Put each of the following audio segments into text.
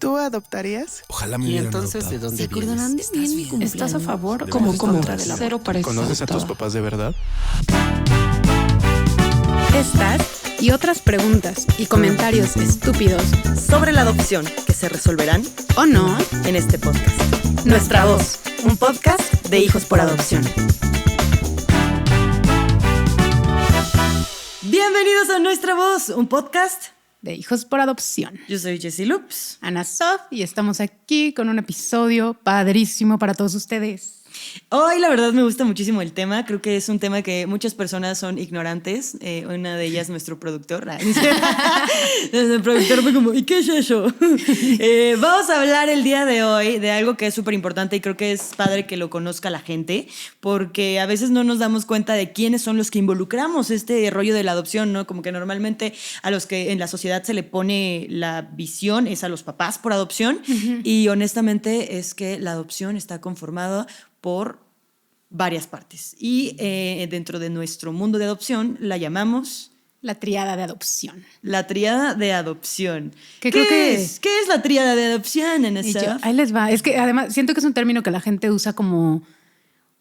¿Tú adoptarías? Ojalá me Y hubieran entonces, adoptado. ¿de dónde ¿Se acordarán de vienes? mí en mi cumpleaños? ¿Estás a favor o ¿Cómo, en cómo? contra del aborto? Cero para ¿Conoces a tus papás de verdad? Estas y otras preguntas y comentarios estúpidos Sobre la adopción que se resolverán o no en este podcast. Nuestra Voz, un podcast de hijos por adopción. Bienvenidos a Nuestra Voz, un podcast. de hijos por adopción. Yo soy Jessie Loops. Ana Sof, y estamos aquí con un episodio padrísimo para todos ustedes. Hoy la verdad me gusta muchísimo el tema, creo que es un tema que muchas personas son ignorantes, una de ellas nuestro productor. El productor fue como, ¿y qué es eso? Vamos a hablar el día de hoy de algo que es súper importante y creo que es padre que lo conozca la gente, porque a veces no nos damos cuenta de quiénes son los que involucramos este rollo de la adopción, ¿no? Como que normalmente a los que en la sociedad se le pone la visión es a los papás por adopción, y honestamente es que la adopción está conformada por varias partes. Y dentro de nuestro mundo de adopción la llamamos La tríada de adopción. la tríada de adopción. Que creo que es? ¿Qué es la tríada de adopción, en Y ahí les va. Es que además siento que es un término que la gente usa como,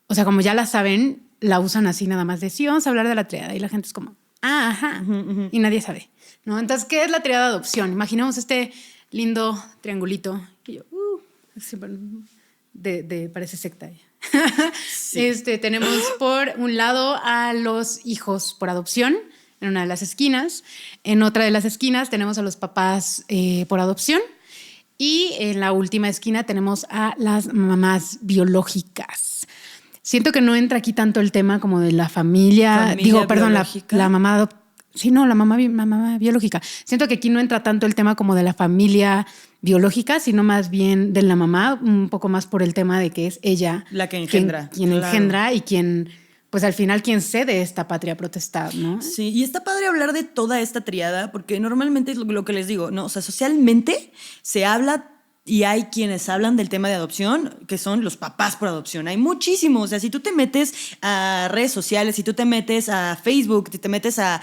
o sea, como ya la saben, la usan así nada más de sí, vamos a hablar de la tríada. Y la gente es como, ajá. Y nadie sabe, ¿no? Entonces, ¿qué es la tríada de adopción? Imaginemos este lindo triangulito. Y yo, parece secta. Sí. Tenemos por un lado a los hijos por adopción en una de las esquinas. En otra de las esquinas tenemos a los papás por adopción. Y en la última esquina tenemos a las mamás biológicas. Siento que no entra aquí tanto el tema como de la familia. La mamá la mamá biológica. Siento que aquí no entra tanto el tema como de la familia biológica, sino más bien de la mamá, un poco más por el tema de que es ella la que engendra. Quien engendra y quien, pues al final, quien cede esta patria potestad, ¿no? Sí, y está padre hablar de toda esta triada, porque normalmente es lo que les digo, ¿no? O sea, socialmente se habla y hay quienes hablan del tema de adopción, que son los papás por adopción. Hay muchísimos. O sea, si tú te metes a redes sociales, si tú te metes a Facebook, si te metes a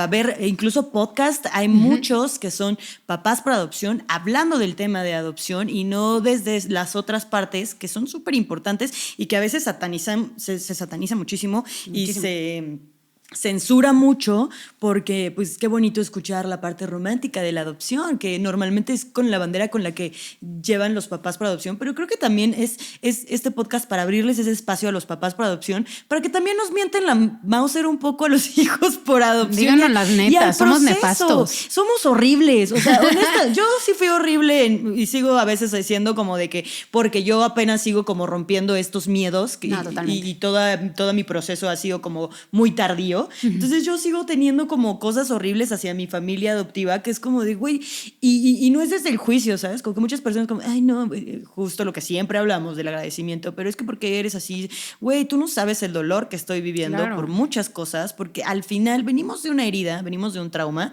ver incluso podcast, hay muchos que son papás por adopción hablando del tema de adopción y no desde las otras partes que son súper importantes y que a veces se sataniza muchísimo y se censura mucho porque pues qué bonito escuchar la parte romántica de la adopción, que normalmente es con la bandera con la que llevan los papás por adopción, pero creo que también es este podcast para abrirles ese espacio a los papás por adopción, para que también nos mienten la Mauser un poco a los hijos por adopción. Díganos las netas, somos nefastos. Somos horribles, o sea, honesta, yo sí fui horrible y sigo a veces diciendo como de que, porque yo apenas sigo como rompiendo estos miedos y todo mi proceso ha sido como muy tardío. Entonces yo sigo teniendo como cosas horribles hacia mi familia adoptiva, que es como de, güey, y no es desde el juicio, ¿sabes? Como que muchas personas como, ay, no, justo lo que siempre hablamos del agradecimiento, pero es que porque eres así, güey, tú no sabes el dolor que estoy viviendo por muchas cosas, porque al final venimos de una herida, venimos de un trauma.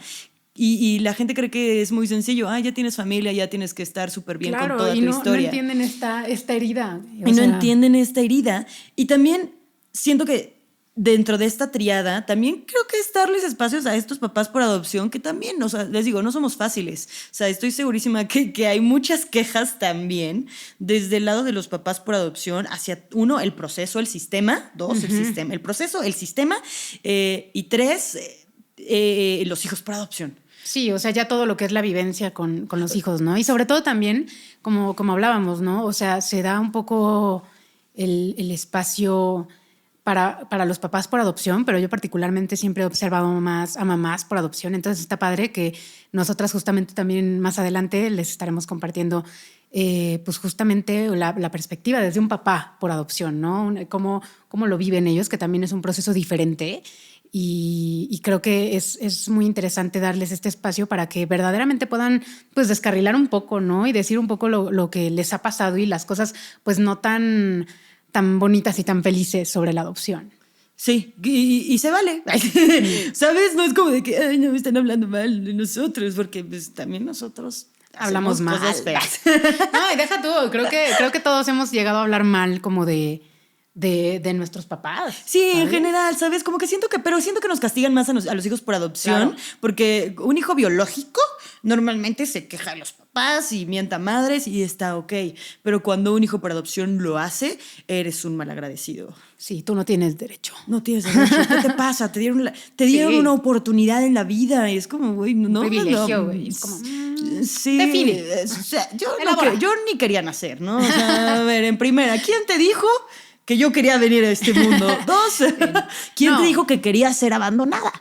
Y la gente cree que es muy sencillo. Ya tienes familia, ya tienes que estar súper bien con toda tu historia. No entienden esta herida. Entienden esta herida. Y también siento que dentro de esta triada, también creo que es darles espacios a estos papás por adopción, que también, o sea, les digo, no somos fáciles. O sea, estoy segurísima que hay muchas quejas también desde el lado de los papás por adopción hacia, uno, el proceso, el sistema, dos, el sistema, el proceso, el sistema, y tres, los hijos por adopción. Sí, o sea, ya todo lo que es la vivencia con los hijos, ¿no? Y sobre todo también, como hablábamos, ¿no? O sea, se da un poco el espacio para los papás por adopción, pero yo particularmente siempre he observado más a mamás por adopción, entonces está padre que nosotras justamente también más adelante les estaremos compartiendo pues justamente la perspectiva desde un papá por adopción, ¿no? Cómo lo viven ellos, que también es un proceso diferente. Y creo que es muy interesante darles este espacio para que verdaderamente puedan pues descarrilar un poco, ¿no? Y decir un poco lo que les ha pasado y las cosas pues no tan bonitas y tan felices sobre la adopción. Sí, y se vale. ¿Sabes? No es como de que no me están hablando mal de nosotros, porque pues también nosotros hablamos mal. Cosas feas. No, y deja tú, creo que todos hemos llegado a hablar mal como de nuestros papás. Sí, ¿sabes? En general, ¿sabes? Como que siento que nos castigan más a los hijos por adopción, claro. Porque un hijo biológico normalmente se queja de los papás y mienta madres y está ok. Pero cuando un hijo por adopción lo hace, eres un malagradecido. Sí, tú no tienes derecho. No tienes derecho. ¿Qué te pasa? Te dieron una oportunidad en la vida. Y es como, güey, no. Un privilegio, güey. Es como, sí. define. O sea, yo Elabora. ni quería nacer, ¿no? O sea, a ver, en primera, ¿quién te dijo que yo quería venir a este mundo? Dos, ¿quién te dijo que quería ser abandonada?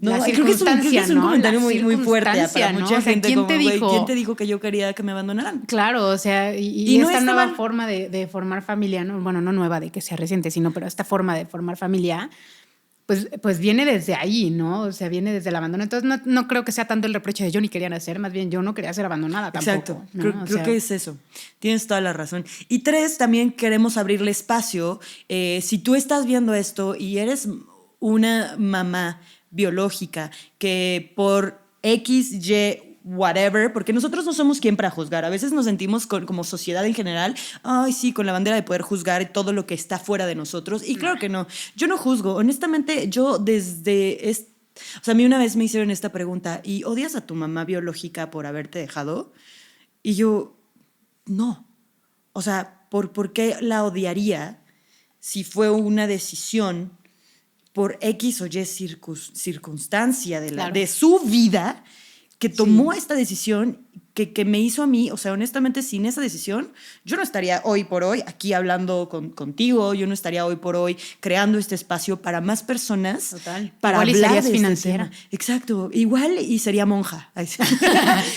No, La creo que es un ¿no? comentario La muy fuerte para circunstancia, mucha ¿no? O sea, gente. ¿quién Como, te güey, dijo? ¿quién te dijo que yo quería que me abandonaran? Claro, o sea, Y no esta está nueva mal. forma de formar familia, ¿no? Bueno, no nueva de que sea reciente, sino pero esta forma de formar familia, pues viene desde ahí, ¿no? O sea, viene desde el abandono. Entonces no creo que sea tanto el reproche de yo ni quería nacer, más bien yo no quería ser abandonada tampoco. Exacto, ¿no? creo que es eso. Tienes toda la razón. Y 3, también queremos abrirle espacio. Si tú estás viendo esto y eres una mamá biológica que por X, Y, whatever, porque nosotros no somos quien para juzgar. A veces nos sentimos como sociedad en general, ay, sí, con la bandera de poder juzgar todo lo que está fuera de nosotros. Y claro que no. Yo no juzgo. Honestamente, yo desde... O sea, a mí una vez me hicieron esta pregunta, ¿y odias a tu mamá biológica por haberte dejado? Y yo, no. O sea, ¿por qué la odiaría si fue una decisión por X o Y circunstancia Claro. de su vida que tomó esta decisión que me hizo a mí? O sea, honestamente, sin esa decisión, yo no estaría hoy por hoy aquí hablando contigo, yo no estaría hoy por hoy creando este espacio para más personas. Total. Para Igual y hablar serías de financiera. este tema. Exacto. Igual y sería monja. Ay, sí.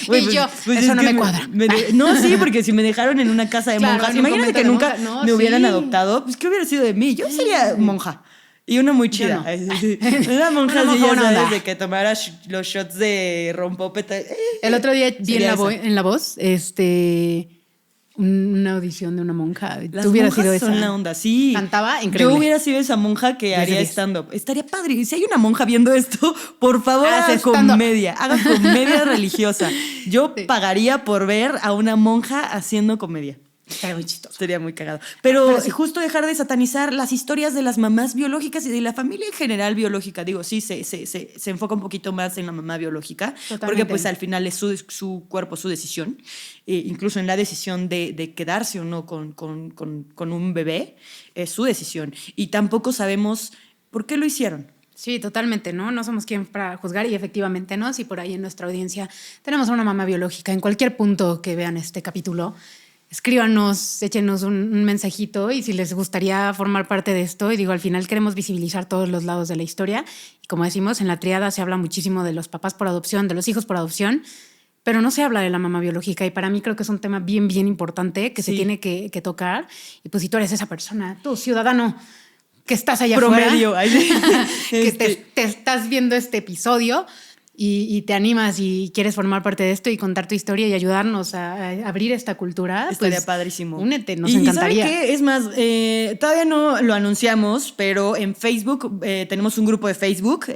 Y yo, eso es no que me cuadra. No, sí, porque si me dejaron en una casa de Claro, monjas, en un imagínate que convento de nunca monjas. No, me hubieran sí. adoptado, pues ¿qué hubiera sido de mí? Yo sería monja. Y una muy chida. no. Ay, sí. Una monja, Una así, monja ya buena sabes, onda. de que tomara los shots de rompopeta. El otro día vi Sería en La Voz, una audición de una monja. Las Tú hubieras monjas sido son esa. la onda, sí. Cantaba increíble. Yo hubiera sido esa monja que 10 de haría 10. stand-up. Estaría padre. Y si hay una monja viendo esto, por favor, Haz haga stand-up. comedia. Haga comedia religiosa. Yo Sí. pagaría por ver a una monja haciendo comedia. Estaría muy chistoso. Sería muy cagado. Pero sí. justo dejar de satanizar las historias de las mamás biológicas y de la familia en general biológica. Digo, sí, se enfoca un poquito más en la mamá biológica. Totalmente. Porque pues al final es su cuerpo, su decisión. Incluso en la decisión de quedarse o no con un bebé, es su decisión. Y tampoco sabemos por qué lo hicieron. Sí, totalmente, ¿no? No somos quien para juzgar y efectivamente, ¿no? Si por ahí en nuestra audiencia tenemos a una mamá biológica, en cualquier punto que vean este capítulo, escríbanos, échenos un mensajito y si les gustaría formar parte de esto. Y digo, al final queremos visibilizar todos los lados de la historia. Y como decimos, en la triada se habla muchísimo de los papás por adopción, de los hijos por adopción, pero no se habla de la mamá biológica. Y para mí creo que es un tema bien, bien importante que se tiene que tocar. Y pues si tú eres esa persona, tú, ciudadano, que estás allá Promedio. afuera, que te estás viendo este episodio y te animas y quieres formar parte de esto y contar tu historia y ayudarnos a abrir esta cultura, estaría pues, padrísimo. Únete, nos ¿Y encantaría. ¿saben qué? Es más, todavía no lo anunciamos, pero en Facebook tenemos un grupo de Facebook.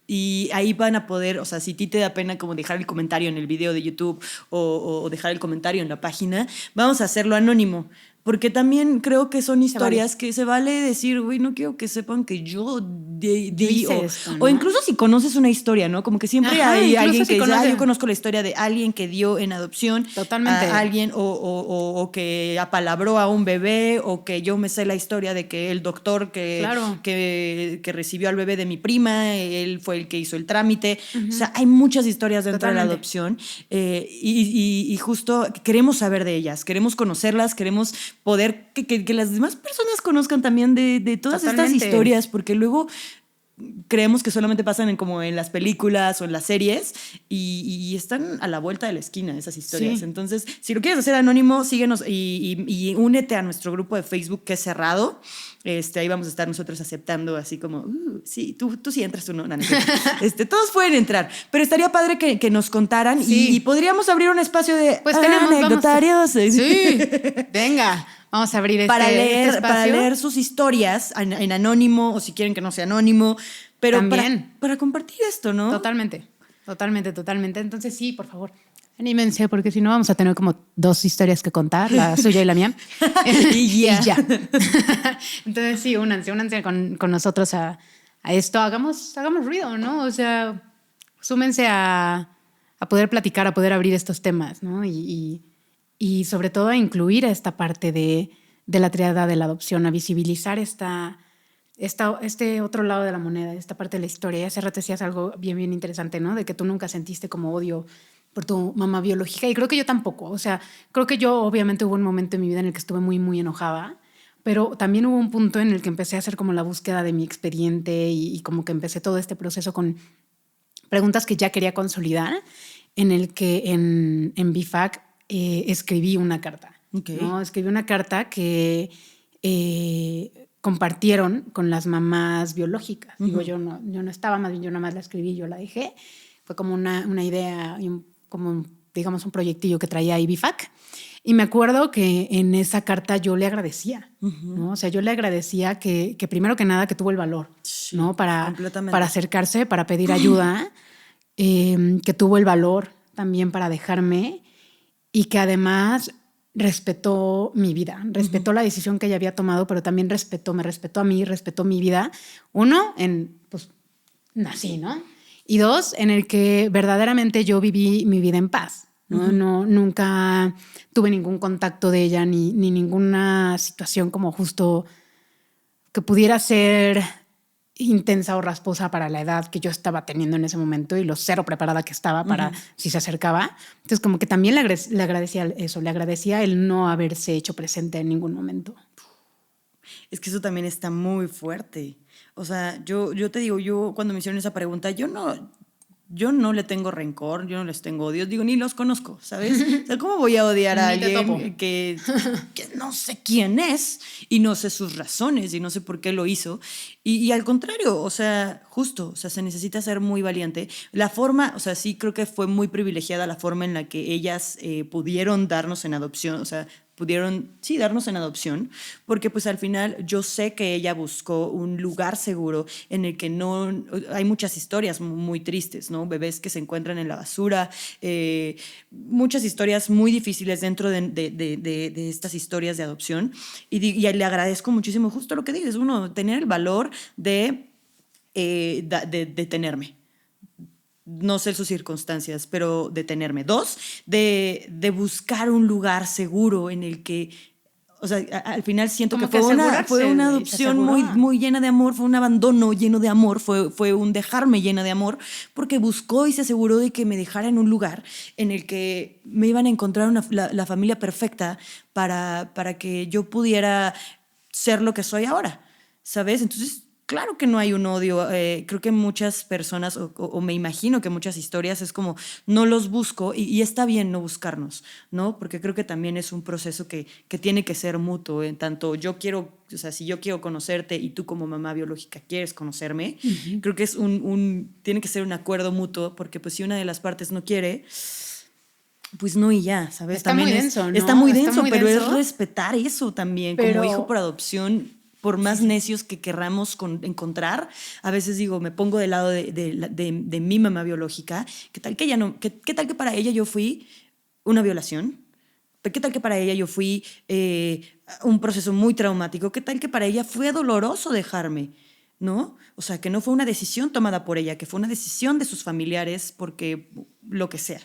Y ahí van a poder, o sea, si a ti te da pena como dejar el comentario en el video de YouTube o dejar el comentario en la página, vamos a hacerlo anónimo. Porque también creo que son historias que se vale decir, güey, no quiero que sepan que yo di hice esto, ¿no? o incluso si conoces una historia, ¿no? Como que siempre Ajá, hay incluso alguien si que dice, conoce. yo conozco la historia de alguien que dio en adopción Totalmente. a alguien o que apalabró a un bebé o que yo me sé la historia de que el doctor Claro. que recibió al bebé de mi prima, él fue el que hizo el trámite. O sea, hay muchas historias dentro de la Totalmente. adopción y justo queremos saber de ellas, queremos conocerlas, queremos poder que las demás personas conozcan también de todas Totalmente. estas historias, porque luego creemos que solamente pasan como en las películas o en las series y están a la vuelta de la esquina esas historias. Sí. Entonces, si lo quieres hacer anónimo, síguenos y únete a nuestro grupo de Facebook que es cerrado. Ahí vamos a estar nosotros aceptando así como, sí, tú sí entras, tú no. No, no es cierto. Todos pueden entrar, pero estaría padre que nos contaran y podríamos abrir un espacio de Pues tenemos, anecdotarios. Sí, venga, vamos a abrir este espacio. Para leer sus historias en anónimo o si quieren que no sea anónimo, pero También. para compartir esto, ¿no? Totalmente. Entonces sí, por favor, anímense porque si no vamos a tener como 2 historias que contar, la suya y la mía. Y ya. Entonces sí, únanse con nosotros a esto, hagamos ruido, ¿no? O sea, súmense a a poder platicar, a poder abrir estos temas, ¿no? Y sobre todo a incluir a esta parte de la triada de la adopción, a visibilizar este otro lado de la moneda, esta parte de la historia. Y hace rato decías algo bien, bien interesante, ¿no? De que tú nunca sentiste como odio por tu mamá biológica, y creo que yo tampoco. O sea, creo que yo obviamente hubo un momento en mi vida en el que estuve muy, muy enojada, pero también hubo un punto en el que empecé a hacer como la búsqueda de mi expediente y como que empecé todo este proceso con preguntas que ya quería consolidar, en el que en BIFAC escribí una carta. Okay. ¿No? Escribí una carta que compartieron con las mamás biológicas. Digo, yo no estaba, más bien yo nada más la escribí, yo la dejé. Fue como una idea, como digamos un proyectillo que traía ahí BIFAC. Y me acuerdo que en esa carta yo le agradecía, ¿no? O sea, yo le agradecía que primero que nada que tuvo el valor, sí, ¿no? Para acercarse, para pedir ayuda, que tuvo el valor también para dejarme y que además respetó mi vida, respetó la decisión que ella había tomado, pero también me respetó a mí, respetó mi vida. Uno, pues nací, ¿no? Y dos, en el que verdaderamente yo viví mi vida en paz, ¿no? Nunca tuve ningún contacto de ella ni ninguna situación como justo que pudiera ser intensa o rasposa para la edad que yo estaba teniendo en ese momento y lo cero preparada que estaba para si se acercaba. Entonces como que también le agradecía eso, le agradecía el no haberse hecho presente en ningún momento. Es que eso también está muy fuerte. O sea, yo te digo, yo cuando me hicieron esa pregunta, yo no le tengo rencor, yo no les tengo odio, digo, ni los conozco, ¿sabes? O sea, ¿cómo voy a odiar a alguien que no sé quién es y no sé sus razones y no sé por qué lo hizo? Y al contrario, o sea, justo, o sea, se necesita ser muy valiente. La forma, o sea, sí creo que fue muy privilegiada la forma en la que ellas pudieron darnos en adopción, o sea, darnos en adopción, porque pues al final yo sé que ella buscó un lugar seguro en el que no... Hay muchas historias muy tristes, ¿no? Bebés que se encuentran en la basura, muchas historias muy difíciles dentro de estas historias de adopción, y le agradezco muchísimo justo lo que dices, uno, tener el valor de tenerme. No sé sus circunstancias, pero detenerme. Dos, de buscar un lugar seguro en el que, o sea, al final siento que fue una adopción muy llena de amor, fue un abandono lleno de amor, fue un dejarme llena de amor, porque buscó y se aseguró de que me dejara en un lugar en el que me iban a encontrar la familia perfecta para que yo pudiera ser lo que soy ahora, ¿sabes? Entonces, claro que no hay un odio. Creo que muchas personas, o me imagino que muchas historias, es como, no los busco y está bien no buscarnos, ¿no? Porque creo que también es un proceso que tiene que ser mutuo. En tanto yo quiero, o sea, si yo quiero conocerte y tú como mamá biológica quieres conocerme, creo que tiene que ser un acuerdo mutuo, porque pues si una de las partes no quiere, pues no y ya, ¿sabes? Está también muy denso, ¿no? Está muy denso, pero es respetar eso también, como hijo por adopción. Por más necios que querramos encontrar, a veces digo, me pongo del lado de mi mamá biológica. ¿Qué tal que ella no? ¿Qué tal que para ella yo fui una violación? ¿Qué tal que para ella yo fui un proceso muy traumático? ¿Qué tal que para ella fue doloroso dejarme? ¿No? O sea, que no fue una decisión tomada por ella, que fue una decisión de sus familiares, porque lo que sea.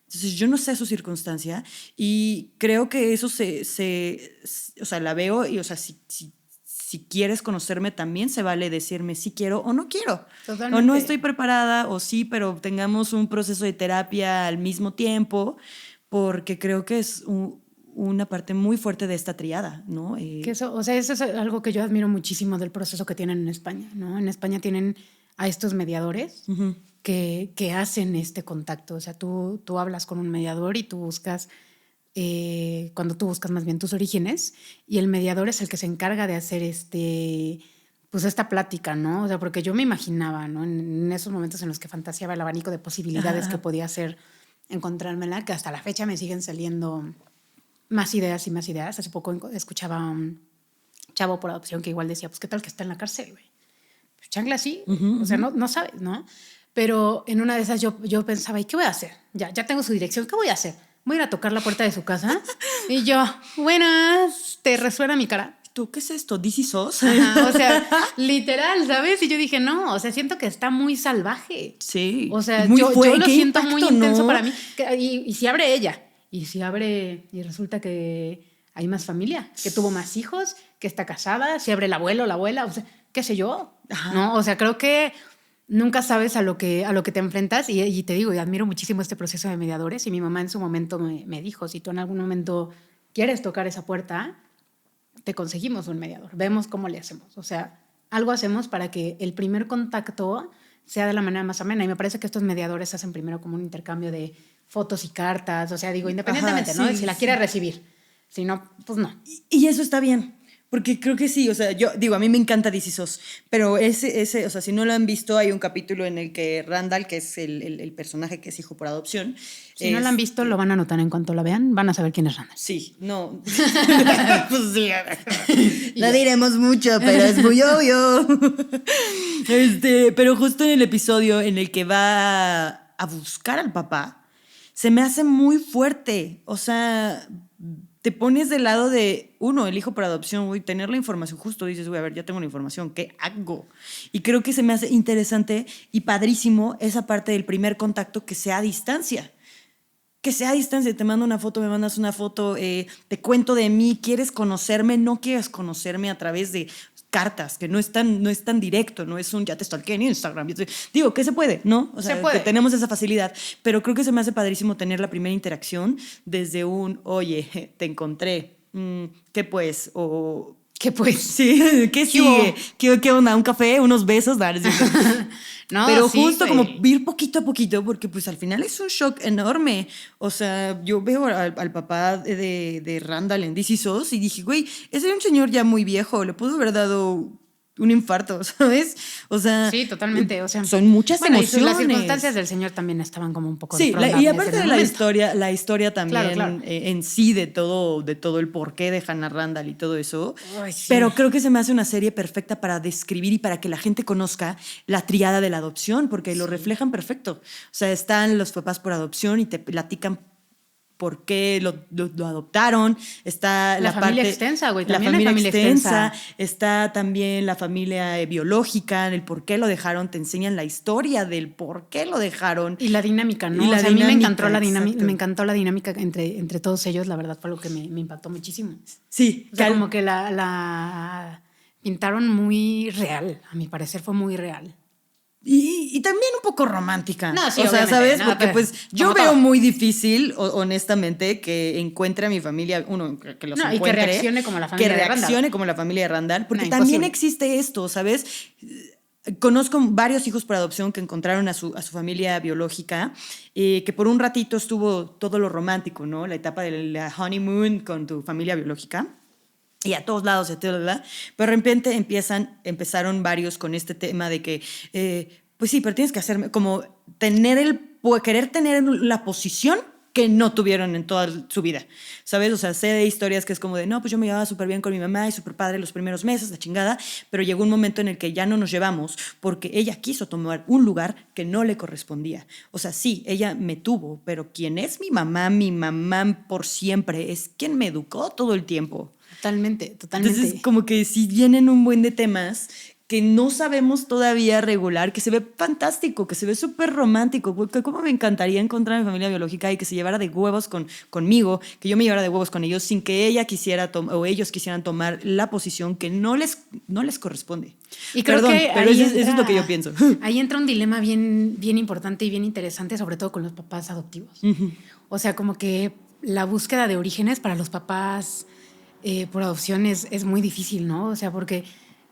Entonces, yo no sé su circunstancia y creo que eso o sea, la veo y, o sea, si quieres conocerme, también se vale decirme si quiero o no quiero. Totalmente. O no estoy preparada, o sí, pero tengamos un proceso de terapia al mismo tiempo, porque creo que es una parte muy fuerte de esta triada, ¿no? Que eso es algo que yo admiro muchísimo del proceso que tienen en España, ¿no? En España tienen a estos mediadores que hacen este contacto. O sea, tú hablas con un mediador y tú buscas... cuando tú buscas más bien tus orígenes, y el mediador es el que se encarga de hacer pues esta plática, ¿no? O sea, porque yo me imaginaba, ¿no? En esos momentos en los que fantaseaba el abanico de posibilidades que podía ser encontrármela, que hasta la fecha me siguen saliendo más ideas y más ideas. Hace poco escuchaba a un chavo por adopción que igual decía, pues, ¿qué tal que está en la cárcel, güey? Pues chancla sí, o sea, no sabes, ¿no? Pero en una de esas yo pensaba, ¿y qué voy a hacer? Ya tengo su dirección, ¿qué voy a hacer? Voy a ir a tocar la puerta de su casa y yo, buenas, ¿te resuena mi cara? Exacto, ¿qué es esto? ¿DC SOS? Ajá, o sea, literal, ¿sabes? Y yo dije, no, o sea, siento que está muy salvaje. Sí. O sea, Muy yo fuerte, lo qué siento muy impacto, intenso ¿no? para mí. Y si abre ella, y si abre, y resulta que hay más familia, que tuvo más hijos, que está casada, si abre el abuelo, la abuela, o sea, qué sé yo, Ajá. ¿no? O sea, creo que nunca sabes a lo que te enfrentas y te digo, y admiro muchísimo este proceso de mediadores y mi mamá en su momento me dijo, si tú en algún momento quieres tocar esa puerta, te conseguimos un mediador, vemos cómo le hacemos. O sea, algo hacemos para que el primer contacto sea de la manera más amena. Y me parece que estos mediadores hacen primero como un intercambio de fotos y cartas. O sea, digo, independientemente, Ajá, ¿no? sí, Si la sí. quiere recibir. Si no, pues no. Y eso está bien. Porque creo que sí, o sea, yo digo, a mí me encanta DC SOS, pero o sea, si no lo han visto, hay un capítulo en el que Randall, que es el personaje que es hijo por adopción. Si no la han visto, lo van a notar en cuanto la vean, van a saber quién es Randall. Sí, no. Pues sí, no diremos mucho, pero es muy obvio. Pero justo en el episodio en el que va a buscar al papá, se me hace muy fuerte. O sea, te pones del lado de uno, el hijo por adopción, güey, tener la información justo, dices, güey, a ver, ya tengo la información, ¿qué hago? Y creo que se me hace interesante y padrísimo esa parte del primer contacto que sea a distancia. Que sea a distancia, te mando una foto, me mandas una foto, te cuento de mí, ¿quieres conocerme? No quieres conocerme a través de cartas, que no es tan directo, no es un ya te stalkeé en Instagram. Digo, que se puede, ¿no? O sea, Se puede. que tenemos esa facilidad, pero creo que se me hace padrísimo tener la primera interacción desde un, oye, te encontré, ¿qué pues? O... ¿Qué pues? Sí, ¿qué sigue? ¿Qué onda? ¿Un café? ¿Unos besos? Dale, sí. No, Pero sí, justo güey. como ir poquito a poquito, porque pues al final es un shock enorme. O sea, yo veo al papá de Randall en DC SOS y dije, güey, ese era un señor ya muy viejo, le pudo haber dado un infarto, ¿sabes? O sea, Sí, totalmente. O sea, son muchas bueno, emociones. y las circunstancias del señor también estaban como un poco Sí, y deplorables aparte en de el la momento. historia también Claro. en sí de todo el porqué de Hannah Randall y todo eso. Ay, sí. Pero creo que se me hace una serie perfecta para describir y para que la gente conozca la triada de la adopción, porque lo reflejan perfecto. O sea, están los papás por adopción y te platican por qué lo adoptaron. Está La familia parte, extensa, güey. la También hay familia extensa. Está también la familia biológica, el por qué lo dejaron. Te enseñan la historia del por qué lo dejaron. Y la dinámica, ¿no? Y la o sea, a mí me dinámica, encantó la dinámica, exacto. me encantó la dinámica entre todos ellos. La verdad fue lo que me impactó muchísimo. Sí, O sea, como que la pintaron muy real. A mi parecer fue muy real. Y también un poco romántica. No, sí, o sea, obviamente, ¿sabes? no, Porque pero pues yo como veo todo. muy difícil, honestamente, que encuentre a mi familia, uno, que los No, y que encuentre. reaccione como la familia que de Randall. reaccione como la familia de Randall. Porque No, también imposible. existe esto, ¿sabes? Conozco varios hijos por adopción que encontraron a su familia biológica, que por un ratito estuvo todo lo romántico, ¿no? La etapa de la honeymoon con tu familia biológica. Y a todos lados, pero de repente empezaron varios con este tema de que, pues sí, pero tienes que hacerme, como querer tener la posición que no tuvieron en toda su vida, ¿sabes? O sea, sé de historias que es como de, no, pues yo me llevaba súper bien con mi mamá y súper padre los primeros meses, la chingada, pero llegó un momento en el que ya no nos llevamos porque ella quiso tomar un lugar que no le correspondía. O sea, sí, ella me tuvo, pero quien es mi mamá por siempre, es quien me educó todo el tiempo. Totalmente. Entonces, como que si vienen un buen de temas que no sabemos todavía regular, que se ve fantástico, que se ve súper romántico, que como me encantaría encontrar a mi familia biológica y que se llevara de huevos conmigo, que yo me llevara de huevos con ellos sin que ella quisiera o ellos quisieran tomar la posición que no les corresponde. Y creo Perdón, que pero ahí eso es lo que yo pienso. Ahí entra un dilema bien importante y bien interesante, sobre todo con los papás adoptivos. O sea, como que la búsqueda de orígenes para los papás por adopción es muy difícil, ¿no? O sea, porque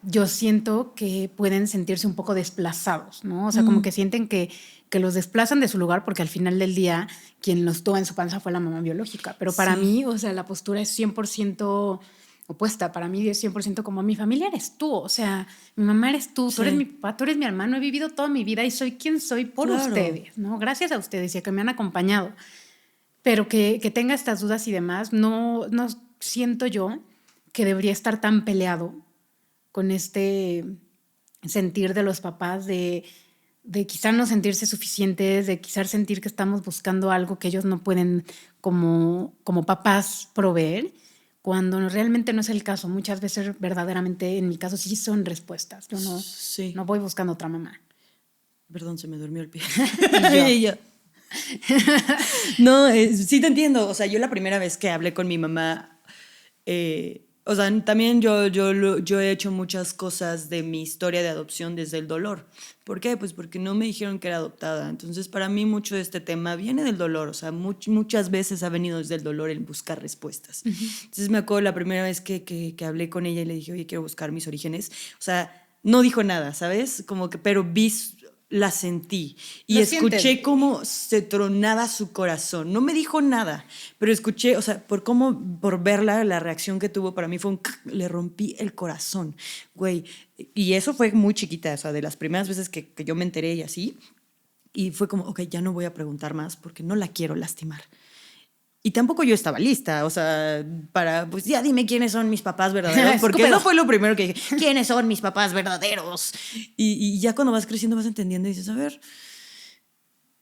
yo siento que pueden sentirse un poco desplazados, ¿no? O sea, como que sienten que los desplazan de su lugar porque al final del día quien los tuvo en su panza fue la mamá biológica. Pero para mí, o sea, la postura es 100% opuesta. Para mí es 100% como mi familia eres tú. O sea, mi mamá eres tú, tú eres mi papá, tú eres mi hermano. He vivido toda mi vida y soy quien soy por ustedes, ¿no? Gracias a ustedes y a que me han acompañado. Pero que tenga estas dudas y demás, no siento yo que debería estar tan peleado con este sentir de los papás de quizá no sentirse suficientes, de quizá sentir que estamos buscando algo que ellos no pueden como papás proveer, cuando realmente no es el caso. Muchas veces verdaderamente, en mi caso, sí son respuestas. Yo no voy buscando otra mamá. Perdón, se me durmió el pie. Y yo. No, sí te entiendo. O sea, yo la primera vez que hablé con mi mamá, o sea, también yo he hecho muchas cosas de mi historia de adopción desde el dolor. ¿Por qué? Pues porque no me dijeron que era adoptada. Entonces, para mí mucho de este tema viene del dolor. O sea, muchas veces ha venido desde el dolor el buscar respuestas. Uh-huh. Entonces, me acuerdo la primera vez que hablé con ella y le dije, oye, quiero buscar mis orígenes. O sea, no dijo nada, ¿sabes? Como que, pero la sentí y escuché cómo se tronaba su corazón. No me dijo nada, pero escuché, o sea, por verla, la reacción que tuvo para mí fue le rompí el corazón, güey. Y eso fue muy chiquita, o sea, de las primeras veces que yo me enteré y así. Y fue como, ok, ya no voy a preguntar más porque no la quiero lastimar. Y tampoco yo estaba lista, o sea, pues ya dime quiénes son mis papás verdaderos, porque eso fue lo primero que dije, ¿quiénes son mis papás verdaderos? Y ya cuando vas creciendo vas entendiendo y dices, a ver,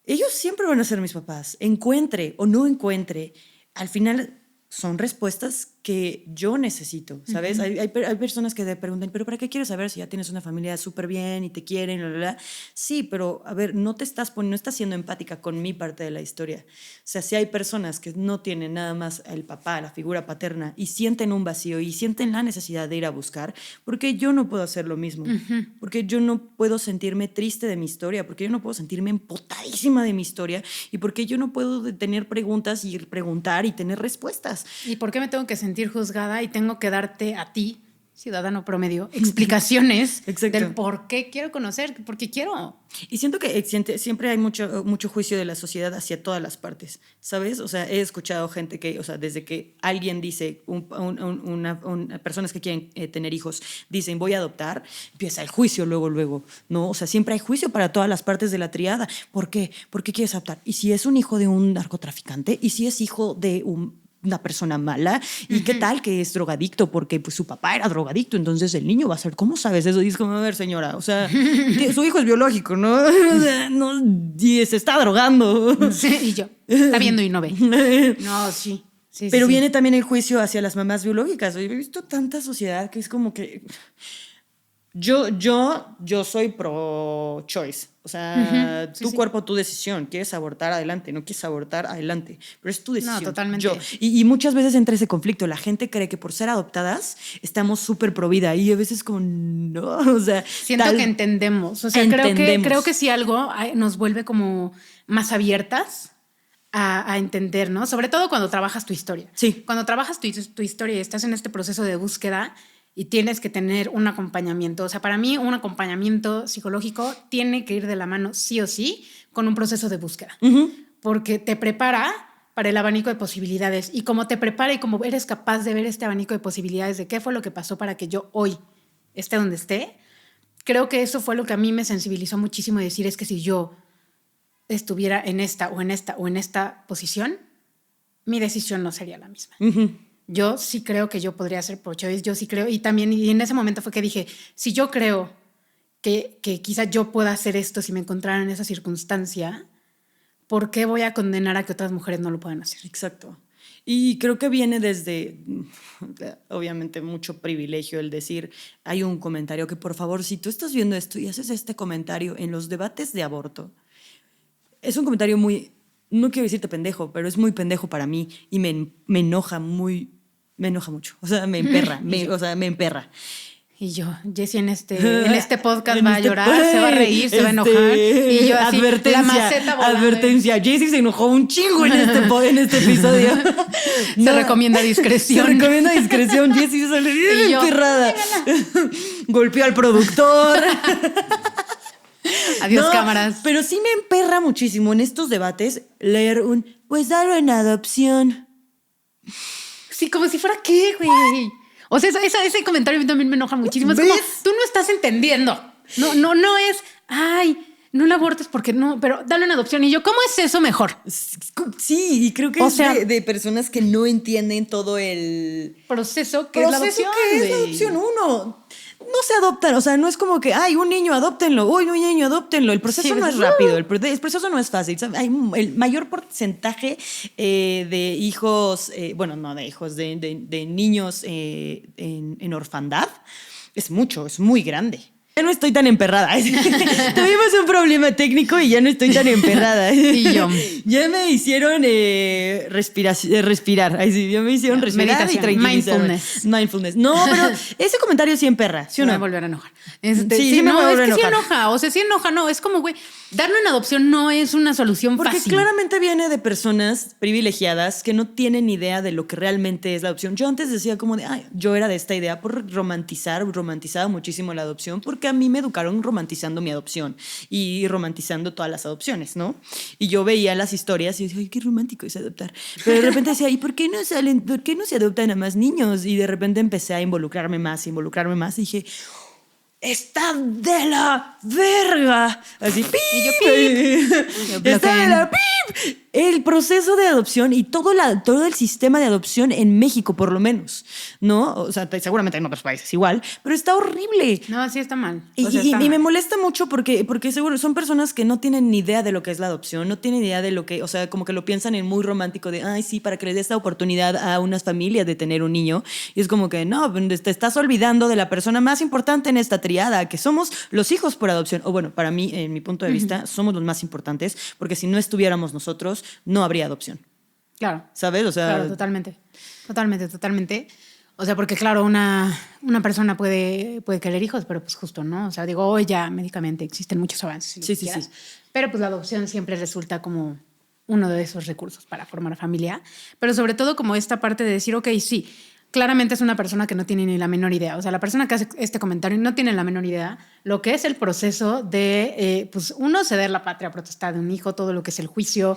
ellos siempre van a ser mis papás, encuentre o no encuentre, al final son respuestas que yo necesito, ¿sabes? Uh-huh. Hay personas que te preguntan, ¿pero para qué quieres saber si ya tienes una familia súper bien y te quieren? Bla, bla, bla? Sí, pero a ver, no estás siendo empática con mi parte de la historia. O sea, si hay personas que no tienen nada más el papá, la figura paterna, y sienten un vacío y sienten la necesidad de ir a buscar, porque yo no puedo hacer lo mismo. Uh-huh. Porque yo no puedo sentirme triste de mi historia, porque yo no puedo sentirme empotadísima de mi historia, y porque yo no puedo tener preguntas y preguntar y tener respuestas. ¿Y por qué me tengo que sentir juzgada y tengo que darte a ti, ciudadano promedio, explicaciones del por qué quiero conocer, por qué quiero? Y siento que siempre hay mucho juicio de la sociedad hacia todas las partes, ¿sabes? O sea, he escuchado gente que, o sea, desde que alguien dice, personas que quieren tener hijos, dicen voy a adoptar, empieza el juicio luego, ¿no? O sea, siempre hay juicio para todas las partes de la triada. ¿Por qué? ¿Por qué quieres adoptar? ¿Y si es un hijo de un narcotraficante? ¿Y si es hijo de una persona mala? ¿Y uh-huh. qué tal que es drogadicto? Porque pues, su papá era drogadicto, entonces el niño va a ser, ¿cómo sabes eso? Y es como, a ver, señora, o sea, su hijo es biológico, ¿no? O sea, no, y se está drogando. Sí, y yo, está viendo y no ve. No, sí. Pero viene también el juicio hacia las mamás biológicas. He visto tanta sociedad que es como que... Yo soy pro-choice. O sea, uh-huh. Tu cuerpo, tu decisión. ¿Quieres abortar? Adelante. No quieres abortar? Adelante. Pero es tu decisión. No, totalmente. Y muchas veces entra ese conflicto. La gente cree que por ser adoptadas estamos súper pro vida. Y a veces como, no, o sea... Siento que entendemos. O sea, creo que sí algo nos vuelve como más abiertas a entender, ¿no? Sobre todo cuando trabajas tu historia. Sí. Cuando trabajas tu historia y estás en este proceso de búsqueda... y tienes que tener un acompañamiento. O sea, para mí un acompañamiento psicológico tiene que ir de la mano sí o sí con un proceso de búsqueda. Uh-huh. Porque te prepara para el abanico de posibilidades. Y como te prepara y como eres capaz de ver este abanico de posibilidades de qué fue lo que pasó para que yo hoy esté donde esté, creo que eso fue lo que a mí me sensibilizó muchísimo de decir es que si yo estuviera en esta o en esta o en esta posición, mi decisión no sería la misma. Uh-huh. Yo sí creo que yo podría ser pro-choice, yo sí creo, y también y en ese momento fue que dije, si yo creo que quizá yo pueda hacer esto si me encontrara en esa circunstancia, ¿por qué voy a condenar a que otras mujeres no lo puedan hacer? Exacto. Y creo que viene desde, obviamente, mucho privilegio el decir, hay un comentario que por favor, si tú estás viendo esto y haces este comentario en los debates de aborto, es un comentario muy... No quiero decirte pendejo, pero es muy pendejo para mí y me enoja mucho. O sea, me emperra, me emperra. Y yo, Jessie en este podcast va a llorar, se va a reír, se va a enojar. Y yo así, la maceta volando. Advertencia, Jessie se enojó un chingo en este episodio. Se recomienda discreción. Se recomienda discreción, Jessie sale bien emperrada. Golpeó al productor. Adiós, cámaras. Pero sí me emperra muchísimo en estos debates leer pues dalo en adopción. Sí, como si fuera qué, güey. O sea, ese comentario también me enoja muchísimo. Es como, tú no estás entendiendo. No es, ay, no la abortes porque no, pero dalo en adopción. Y yo, ¿cómo es eso mejor? Sí, y creo que de personas que no entienden todo el proceso que es la adopción. Que es la adopción. Uno, no se adoptan, o sea, no es como que, ay, un niño, adóptenlo, uy, un niño, adóptenlo. El proceso Sí, no es pues, rápido, el proceso no es fácil. ¿Sabes? Hay el mayor porcentaje de hijos, bueno, no de hijos, de niños en orfandad, es mucho, es muy grande. Ya no estoy tan emperrada. Tuvimos un problema técnico y ya no estoy tan emperrada. Y yo. Ya me hicieron respirar. Ay, sí, ya me hicieron respirar Meditación, y tranquilizarme. Mindfulness. No, pero ese comentario sí emperra, ¿sí o Me no? voy a volver a enojar. Sí, me voy a volver a es que sí enojar. enoja. O sea, sí enoja. No, es como, güey, darlo en adopción no es una solución Porque fácil. claramente viene de personas privilegiadas que no tienen idea de lo que realmente es la adopción. Yo antes decía como de, ay, yo era de esta idea por romantizaba muchísimo la adopción, porque a mí me educaron romantizando mi adopción y romantizando todas las adopciones, ¿no? Y yo veía las historias y decía, ay, qué romántico es adoptar. Pero de repente decía, ¿y por qué no se adoptan a más niños? Y de repente empecé a involucrarme más y dije, está de la verga. Así, ¡pip! Y yo, ¡pip! Está de la ¡pip! El proceso de adopción y todo el sistema de adopción en México, por lo menos, ¿no? O sea, seguramente en otros países igual, pero está horrible. No, sí está mal. Y, O sea, y- está y me mal. molesta mucho porque seguro son personas que no tienen ni idea de lo que es la adopción, no tienen idea de lo que, o sea, como que lo piensan en muy romántico de, ay, sí, para que les dé esta oportunidad a unas familias de tener un niño. Y es como que, no, te estás olvidando de la persona más importante en esta triada, que somos los hijos por adopción. O bueno, para mí, en mi punto de vista, somos los más importantes, porque si no estuviéramos nosotros, no habría adopción. Claro. ¿Sabes? O sea, Claro, totalmente. Totalmente, totalmente. O sea, porque claro, una persona puede querer hijos, pero pues justo, ¿no? O sea, digo, hoy ya médicamente existen muchos avances. Sí, sí, sí. Pero pues la adopción siempre resulta como uno de esos recursos para formar familia. Pero sobre todo como esta parte de decir, ok, sí, claramente es una persona que no tiene ni la menor idea. O sea, la persona que hace este comentario no tiene la menor idea lo que es el proceso de, pues, uno, ceder la patria potestad de un hijo, todo lo que es el juicio,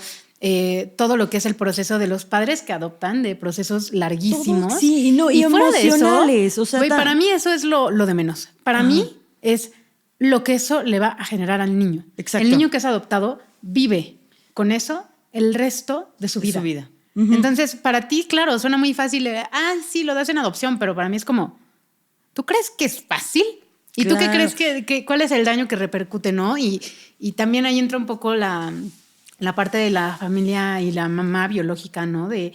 todo lo que es el proceso de los padres que adoptan, de procesos larguísimos. Todo, sí, no, y fuera de eso, emocionales, o sea, güey, para mí eso es lo de menos. Para mí es lo que eso le va a generar al niño. Exacto. El niño que es adoptado vive con eso el resto de su vida. Entonces, para ti, claro, suena muy fácil. Sí, lo das en adopción, pero para mí es como, ¿tú crees que es fácil? ¿Y tú qué Claro. crees cuál es el daño que repercute, no? Y también ahí entra un poco la parte de la familia y la mamá biológica, ¿no? De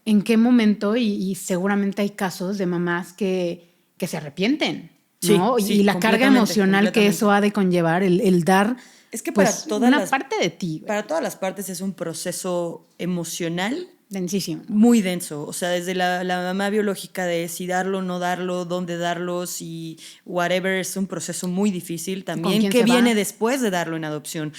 en qué momento, y seguramente hay casos de mamás que se arrepienten, ¿no? Sí, sí, y la carga completamente, emocional que completamente. eso ha de conllevar, el dar Es que para pues, todas una las parte de ti, güey. Para todas las partes es un proceso emocional Densísimo. muy denso. O sea, desde la mamá biológica de si darlo, no darlo, dónde darlo, si whatever, es un proceso muy difícil. También quién que se va? viene después de darlo en adopción.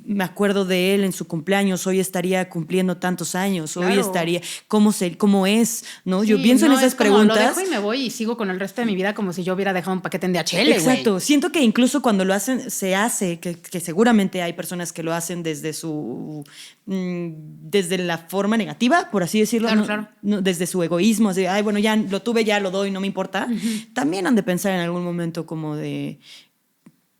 Me acuerdo de él en su cumpleaños, hoy estaría cumpliendo tantos años, hoy Claro. estaría, ¿cómo es? ¿No? Yo Sí, pienso en no, esas es como, lo preguntas. dejo y me voy y sigo con el resto de mi vida como si yo hubiera dejado un paquete en DHL, güey. Exacto. Siento que incluso cuando lo hacen, se hace, que seguramente hay personas que lo hacen desde desde la forma negativa, por así decirlo. Claro, ¿no? claro. No, desde su egoísmo, así, ay, bueno, ya lo tuve, ya lo doy, no me importa. También han de pensar en algún momento como de,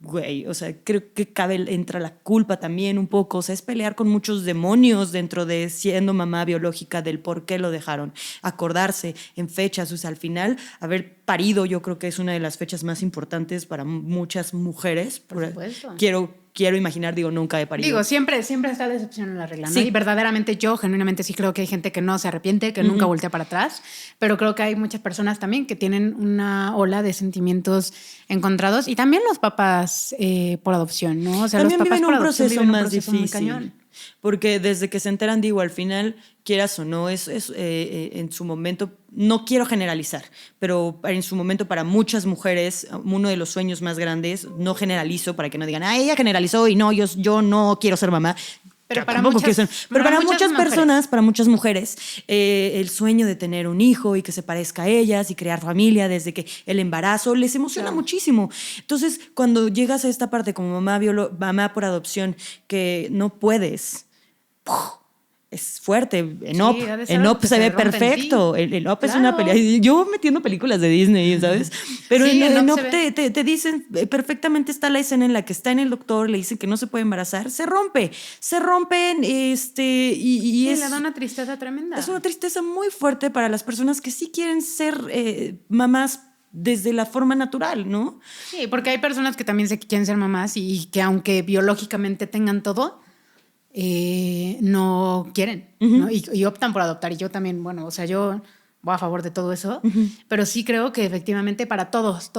güey, o sea, creo que entra la culpa también un poco, o sea, es pelear con muchos demonios dentro de siendo mamá biológica del por qué lo dejaron, acordarse en fechas, o sea, al final haber parido yo creo que es una de las fechas más importantes para muchas mujeres. Por supuesto. Quiero imaginar, digo, nunca he parido. Digo, siempre está la excepción en la regla, ¿no? Sí. Y verdaderamente yo genuinamente sí creo que hay gente que no se arrepiente, que nunca voltea para atrás, pero creo que hay muchas personas también que tienen una ola de sentimientos encontrados y también los papás por adopción, ¿no? O sea, También los papás viven por un adopción proceso viven un más proceso muy difícil. cañón. Porque desde que se enteran, digo, al final, quieras o no, en su momento, no quiero generalizar, pero en su momento para muchas mujeres, uno de los sueños más grandes, no generalizo para que no digan, ella generalizó y no, yo no quiero ser mamá. Pero Yo para tampoco muchas- quiero ser- para para muchas muchas mujeres. personas, para muchas mujeres, el sueño de tener un hijo y que se parezca a ellas y crear familia desde que el embarazo les emociona muchísimo. Entonces, cuando llegas a esta parte como mamá por adopción, que no puedes, es fuerte. En Up, ha de ser en algo Up que se se ve rompe en perfecto. ti. El Up es una Claro. pelea. Yo metiendo películas de Disney, ¿sabes? Pero Sí, en en Up Up se te dicen perfectamente, está la escena en la que está en el doctor, le dicen que no se puede embarazar, se rompen, y Sí, es, le da una tristeza tremenda. es una tristeza muy fuerte para las personas que sí quieren ser mamás desde la forma natural, ¿no? Sí, porque hay personas que también se quieren ser mamás y que aunque biológicamente tengan todo, no quieren, ¿no? Y optan por adoptar. Y yo también, bueno, o sea, yo voy a favor de todo eso, pero sí creo que efectivamente para todos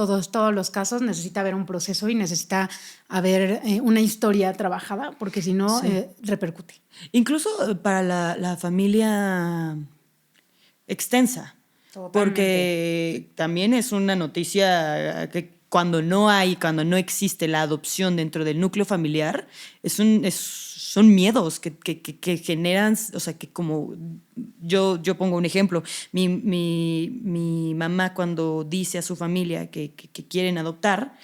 los casos necesita haber un proceso y necesita haber una historia trabajada, porque si no, repercute. Incluso para la familia extensa. Totalmente. Porque también es una noticia que cuando no existe la adopción dentro del núcleo familiar, son miedos que generan, o sea, que como yo pongo un ejemplo, mi mamá cuando dice a su familia que quieren adoptar,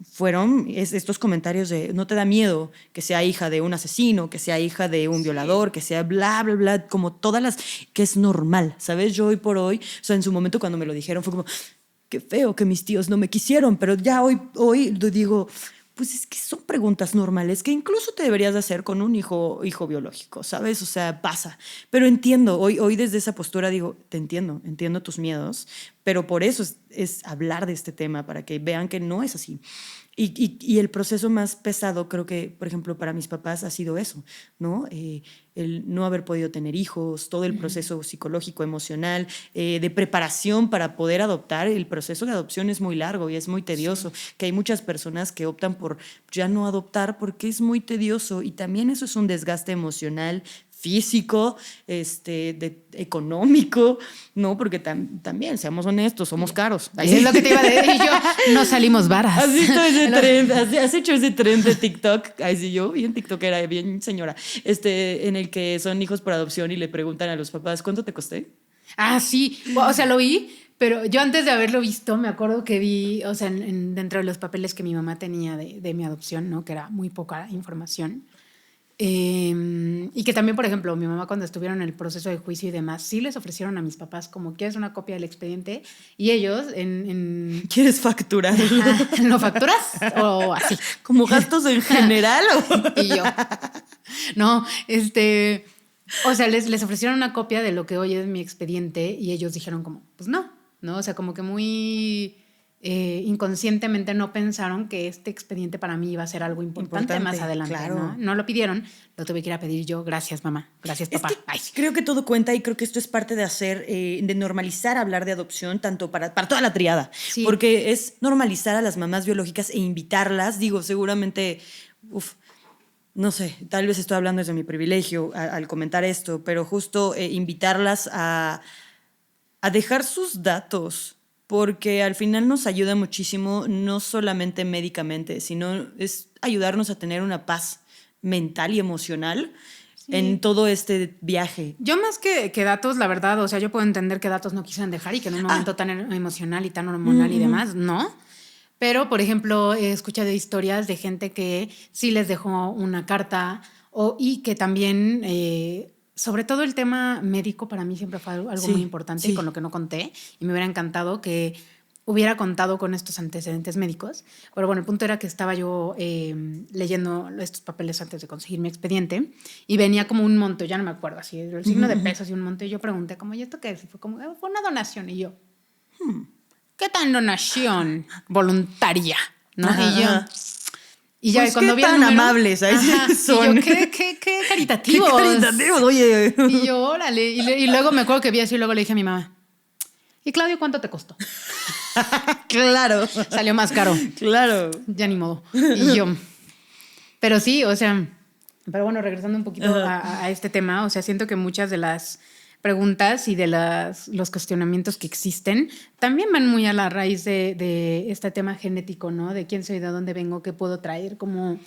fueron estos comentarios de no te da miedo que sea hija de un asesino, que sea hija de un violador, que sea bla, bla, bla, como todas las, que es normal, ¿sabes? Yo hoy por hoy, o sea, en su momento cuando me lo dijeron fue como, qué feo que mis tíos no me quisieron, pero ya hoy lo digo, pues es que son preguntas normales que incluso te deberías de hacer con un hijo biológico, ¿sabes? O sea, pasa. Pero entiendo, hoy desde esa postura digo, te entiendo tus miedos, pero por eso es hablar de este tema, para que vean que no es así. Y el proceso más pesado, creo que, por ejemplo, para mis papás ha sido eso, ¿no? El no haber podido tener hijos, todo el proceso psicológico, emocional, de preparación para poder adoptar. El proceso de adopción es muy largo y es muy tedioso, que hay muchas personas que optan por ya no adoptar porque es muy tedioso, y también eso es un desgaste emocional, físico, económico, ¿no? Porque también, seamos honestos, somos caros. Es lo que te iba a decir. Y yo, no salimos varas. ¿Has visto ese tren? ¿Has hecho ese tren de TikTok? Ay, sí, yo bien TikTokera, bien señora. En el que son hijos por adopción y le preguntan a los papás, ¿cuánto te costé? Ah, sí. O sea, lo vi, pero yo antes de haberlo visto me acuerdo que vi, o sea, dentro de los papeles que mi mamá tenía de mi adopción, ¿no? Que era muy poca información. Y que también, por ejemplo, mi mamá cuando estuvieron en el proceso de juicio y demás, sí les ofrecieron a mis papás como, ¿quieres una copia del expediente? Y ellos ¿Quieres facturar? ¿Lo facturas? O así. ¿Como gastos en general? Y yo, no, o sea, les ofrecieron una copia de lo que hoy es mi expediente y ellos dijeron como, pues no, o sea, como que muy inconscientemente no pensaron que este expediente para mí iba a ser algo importante más adelante. Claro. No lo pidieron, lo tuve que ir a pedir yo. Gracias, mamá. Gracias, papá. Creo que todo cuenta, y creo que esto es parte de hacer, de normalizar hablar de adopción, tanto para toda la triada. Sí. Porque es normalizar a las mamás biológicas e invitarlas. Digo, seguramente, no sé, tal vez estoy hablando desde mi privilegio al comentar esto, pero justo invitarlas a dejar sus datos, porque al final nos ayuda muchísimo, no solamente médicamente, sino es ayudarnos a tener una paz mental y emocional en todo este viaje. Yo más que datos, la verdad, o sea, yo puedo entender que datos no quisieran dejar y que en un momento tan emocional y tan hormonal y demás, no. Pero, por ejemplo, he escuchado historias de gente que sí les dejó una carta y que también... sobre todo el tema médico para mí siempre fue algo muy importante, con lo que no conté, y me hubiera encantado que hubiera contado con estos antecedentes médicos. Pero bueno, el punto era que estaba yo leyendo estos papeles antes de conseguir mi expediente y venía como un monto, ya no me acuerdo, así, el signo de pesos y un monto, y yo pregunté como, ¿y esto qué es? Y fue como, fue una donación, y yo, ¿qué tan donación voluntaria? ¿No? Y ya pues cuando qué tan amables son. Y yo, qué caritativos. Qué caritativos, oye. Y yo, órale. Y luego me acuerdo que vi así y luego le dije a mi mamá, ¿y Claudio cuánto te costó? Claro. Salió más caro. Claro. Ya ni modo. Y yo, pero sí, o sea, pero bueno, regresando un poquito a este tema, o sea, siento que muchas de las preguntas y de los cuestionamientos que existen también van muy a la raíz de este tema genético, ¿no? De quién soy, de dónde vengo, qué puedo traer como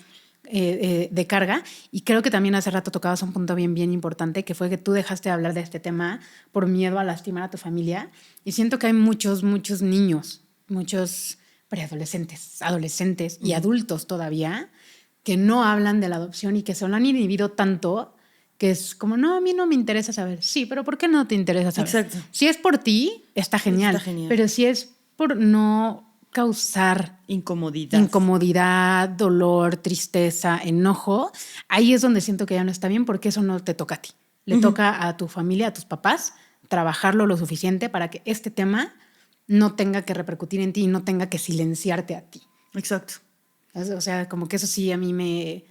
de carga. Y creo que también hace rato tocabas un punto bien importante, que fue que tú dejaste de hablar de este tema por miedo a lastimar a tu familia. Y siento que hay muchos niños, muchos preadolescentes, adolescentes y adultos todavía que no hablan de la adopción y que se lo han inhibido tanto que es como, no, a mí no me interesa saber. Sí, pero ¿por qué no te interesa saber? Exacto. Si es por ti, está genial. Pero si es por no causar incomodidad, dolor, tristeza, enojo, ahí es donde siento que ya no está bien, porque eso no te toca a ti. Le toca a tu familia, a tus papás, trabajarlo lo suficiente para que este tema no tenga que repercutir en ti y no tenga que silenciarte a ti. Exacto. O sea, como que eso sí a mí me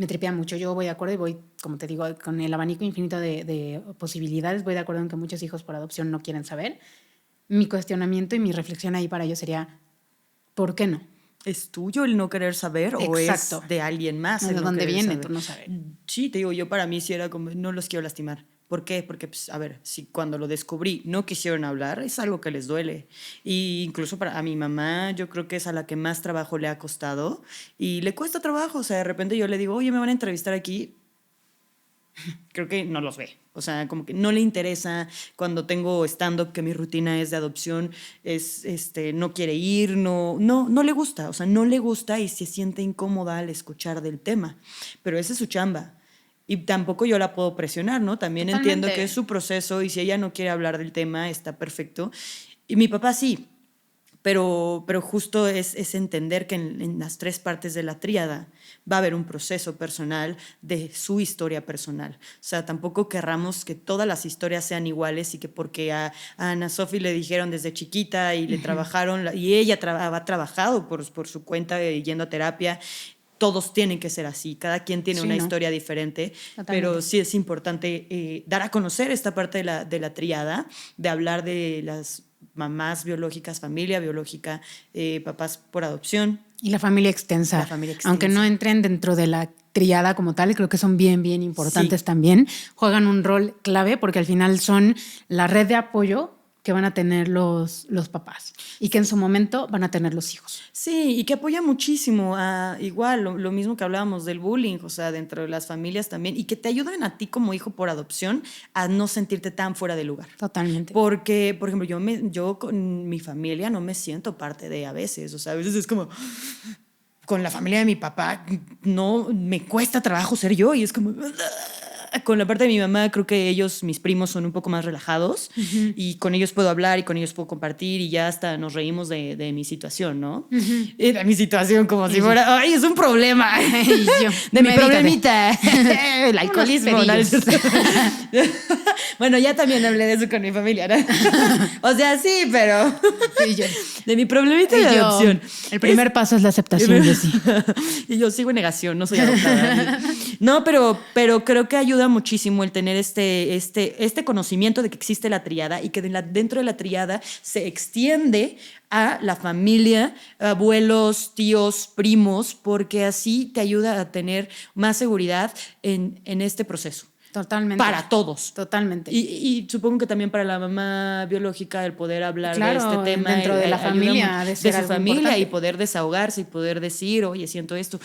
tripea mucho. Yo voy de acuerdo y voy, como te digo, con el abanico infinito de posibilidades, voy de acuerdo en que muchos hijos por adopción no quieren saber. Mi cuestionamiento y mi reflexión ahí para ellos sería, ¿por qué no? ¿Es tuyo el no querer saber o Exacto. es de alguien más? ¿De el no dónde querer viene saber? tú no sabes? Sí, te digo, yo para mí sí era como, no los quiero lastimar. ¿Por qué? Porque, pues, a ver, si cuando lo descubrí no quisieron hablar, es algo que les duele. Y incluso a mi mamá, yo creo que es a la que más trabajo le ha costado y le cuesta trabajo. O sea, de repente yo le digo, oye, me van a entrevistar aquí. Creo que no los ve. O sea, como que no le interesa. Cuando tengo stand-up, que mi rutina es de adopción, no quiere ir, no le gusta. O sea, no le gusta y se siente incómoda al escuchar del tema. Pero esa es su chamba. Y tampoco yo la puedo presionar, ¿no? También Totalmente. entiendo que es su proceso y si ella no quiere hablar del tema, está perfecto. Y mi papá sí. Pero justo es entender que en las tres partes de la tríada va a haber un proceso personal de su historia personal. O sea, tampoco querramos que todas las historias sean iguales y que porque a Ana Sofi le dijeron desde chiquita y le trabajaron, y ella ha trabajado por su cuenta yendo a terapia, todos tienen que ser así, cada quien tiene una historia diferente, Totalmente. pero sí es importante dar a conocer esta parte de la tríada, de hablar de las mamás biológicas, familia biológica, papás por adopción. Y la familia extensa. La familia extensa. Aunque no entren dentro de la triada como tal, creo que son bien, bien importantes también. Juegan un rol clave porque al final son la red de apoyo que van a tener los papás y que en su momento van a tener los hijos. Sí, y que apoya muchísimo a igual lo mismo que hablábamos del bullying, o sea, dentro de las familias también, y que te ayuden a ti como hijo por adopción a no sentirte tan fuera de lugar. Totalmente. Porque, por ejemplo, yo con mi familia no me siento parte de a veces, o sea, a veces es como con la familia de mi papá no me cuesta trabajo ser yo y es como con la parte de mi mamá creo que ellos, mis primos, son un poco más relajados y con ellos puedo hablar y con ellos puedo compartir y ya hasta nos reímos de mi situación, ¿no? De mi situación como si fuera, ay, es un problema. Y yo, de mi medítate. problemita. El alcoholismo. ¿No? Bueno, ya también hablé de eso con mi familia, ¿no? O sea, sí, pero Y yo, de mi problemita de adopción. El primer paso es la aceptación de sí. Y yo sigo en negación, no soy adoptada. No, pero creo que ayuda muchísimo el tener este conocimiento de que existe la triada y que dentro de la triada se extiende a la familia, abuelos, tíos, primos, porque así te ayuda a tener más seguridad en este proceso. Totalmente. Para todos. Totalmente. Y supongo que también para la mamá biológica el poder hablar claro, de este tema. Dentro de la familia. De su familia importante. Y poder desahogarse y poder decir, oye, siento esto.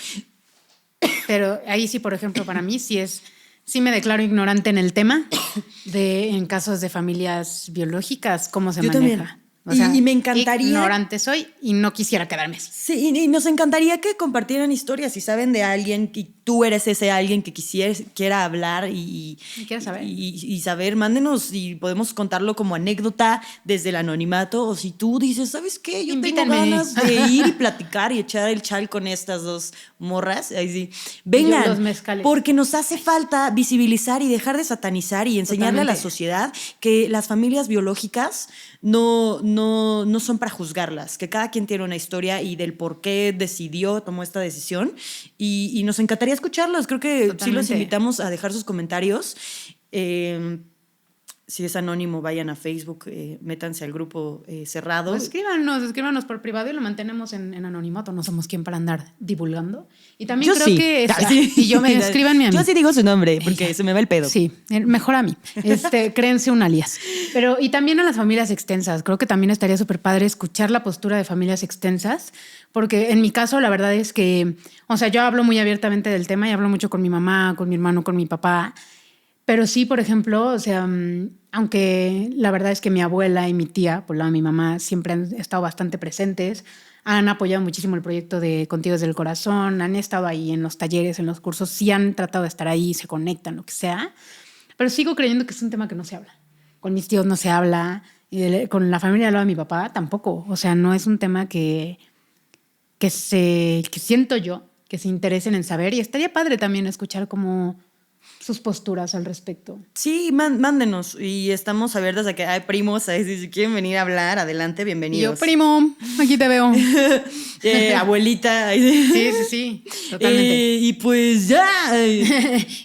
Pero ahí sí, por ejemplo, para mí sí me declaro ignorante en el tema en casos de familias biológicas, cómo se maneja. También. O sea, y me encantaría... Ignorante soy y no quisiera quedarme así. Sí, y nos encantaría que compartieran historias. Si saben de alguien que tú eres ese alguien que quiera hablar y saber, mándenos y podemos contarlo como anécdota desde el anonimato. O si tú dices, ¿sabes qué? Yo tengo ganas de ir y platicar y echar el chal con estas dos morras. Ahí sí. Vengan, los mezcales. porque nos hace falta visibilizar y dejar de satanizar y enseñarle a la sociedad que las familias biológicas no son para juzgarlas, que cada quien tiene una historia y del por qué tomó esta decisión y nos encantaría escucharlos. Creo que Totalmente. Sí los invitamos a dejar sus comentarios. Si es anónimo, vayan a Facebook, métanse al grupo cerrado. Pues escríbanos por privado y lo mantenemos en anonimato. No somos quien para andar divulgando. Y también yo creo que... sí. Y escríbanme a mí. Yo sí digo su nombre porque se me va el pedo. Sí, mejor a mí. Créense un alias. Y también a las familias extensas. Creo que también estaría súper padre escuchar la postura de familias extensas, porque en mi caso la verdad es que, o sea, yo hablo muy abiertamente del tema y hablo mucho con mi mamá, con mi hermano, con mi papá. Pero sí, por ejemplo, o sea, aunque la verdad es que mi abuela y mi tía, por lado de mi mamá, siempre han estado bastante presentes, han apoyado muchísimo el proyecto de Contigo desde el Corazón, han estado ahí en los talleres, en los cursos, sí han tratado de estar ahí, se conectan, lo que sea, pero sigo creyendo que es un tema que no se habla. Con mis tíos no se habla, y con la familia al lado de mi papá tampoco. O sea, no es un tema que siento yo que se interesen en saber, y estaría padre también escuchar cómo sus posturas al respecto. Sí, mándenos. Y estamos abiertas a que hay primos, si quieren venir a hablar, adelante, bienvenidos. Yo, primo, aquí te veo. Abuelita. Sí, totalmente. Y pues ya.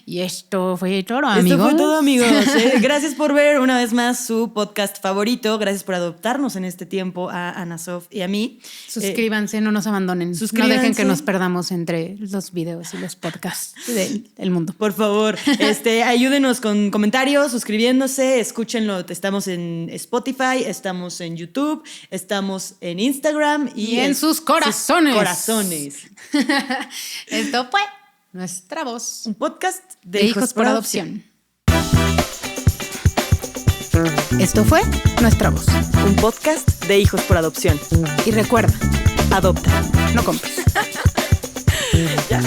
Y esto fue todo, amigos. Esto fue todo, amigos. Gracias por ver una vez más su podcast favorito. Gracias por adoptarnos en este tiempo a Ana Sof y a mí. Suscríbanse, no nos abandonen. No dejen que nos perdamos entre los videos y los podcasts del mundo. Por favor, ayúdenos con comentarios, suscribiéndose, escúchenlo. Estamos en Spotify, estamos en YouTube, estamos en Instagram y en sus corazones. Esto fue Nuestra Voz. Un podcast de hijos por adopción. Esto fue Nuestra Voz. Un podcast de hijos por adopción. Y recuerda, adopta, no compres. Ya.